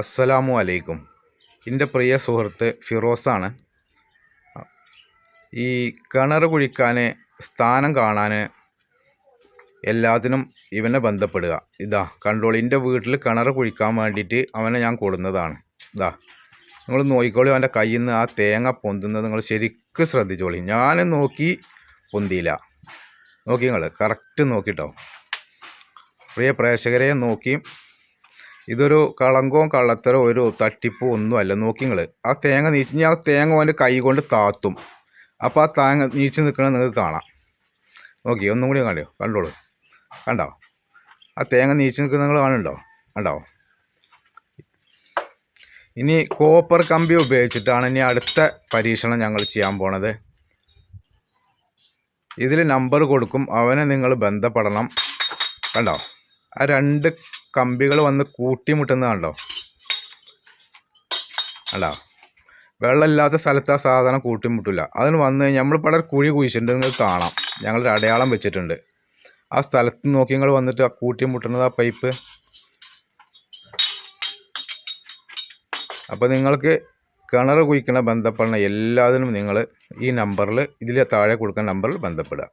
അസ്സലാമു അലൈക്കും. എൻ്റെ പ്രിയ സുഹൃത്ത് ഫിറോസാണ്. ഈ കിണർ കുഴിക്കാൻ സ്ഥാനം കാണാൻ എല്ലാത്തിനും ഇവനെ ബന്ധപ്പെടുക. ഇതാ കണ്ടോളി, എൻ്റെ വീട്ടിൽ കിണർ കുഴിക്കാൻ വേണ്ടിയിട്ട് അവനെ ഞാൻ കൊടുന്നതാണ്. ഇതാ നിങ്ങൾ നോക്കിക്കോളി, അവൻ്റെ കയ്യിൽ നിന്ന് ആ തേങ്ങ പൊന്തുന്നത് നിങ്ങൾ ശരിക്കും ശ്രദ്ധിച്ചോളി. ഞാൻ നോക്കി പൊന്തിയില്ല, നോക്കി നിങ്ങൾ കറക്റ്റ് നോക്കിട്ടോ. പ്രിയ പ്രേക്ഷകരെ നോക്കി, ഇതൊരു കളങ്കവും കള്ളത്തരോ ഒരു തട്ടിപ്പോ ഒന്നുമല്ല. നോക്കി നിങ്ങൾ ആ തേങ്ങ നീച്ച്, ആ തേങ്ങ അവൻ്റെ കൈ കൊണ്ട് താത്തും. അപ്പോൾ ആ തേങ്ങ നീച്ച് നിൽക്കണത് നിങ്ങൾക്ക് കാണാം. നോക്കി ഒന്നും കൂടി കണ്ടോളൂ. കണ്ടോ ആ തേങ്ങ നീച്ച് നിൽക്കുന്ന നിങ്ങൾ കാണുന്നുണ്ടോ? കണ്ടോ? ഇനി കോപ്പർ കമ്പി ഉപയോഗിച്ചിട്ടാണ് ഇനി അടുത്ത പരീക്ഷണം ഞങ്ങൾ ചെയ്യാൻ പോണത്. ഇതിൽ നമ്പർ കൊടുക്കും, അവനെ നിങ്ങൾ ബന്ധപ്പെടണം. കണ്ടോ ആ രണ്ട് കമ്പികൾ വന്ന് കൂട്ടിമുട്ടുന്നത് കണ്ടോ? കണ്ടോ? വെള്ളമില്ലാത്ത സ്ഥലത്ത് ആ സാധനം കൂട്ടിമുട്ടില്ല. അതിന് വന്ന് നമ്മൾ പല കുഴി കുഴിച്ചിട്ടുണ്ട്, നിങ്ങൾക്ക് കാണാം. ഞങ്ങളൊരു അടയാളം വെച്ചിട്ടുണ്ട്. ആ സ്ഥലത്ത് നോക്കി നിങ്ങൾ വന്നിട്ട് ആ കൂട്ടിമുട്ടുന്നത് ആ പൈപ്പ്. അപ്പോൾ നിങ്ങൾക്ക് കിണർ കുഴിക്കണ ബന്ധപ്പെടണ എല്ലാത്തിനും നിങ്ങൾ ഈ നമ്പറിൽ, ഇതിൽ താഴെ കൊടുക്കുന്ന നമ്പറിൽ ബന്ധപ്പെടുക.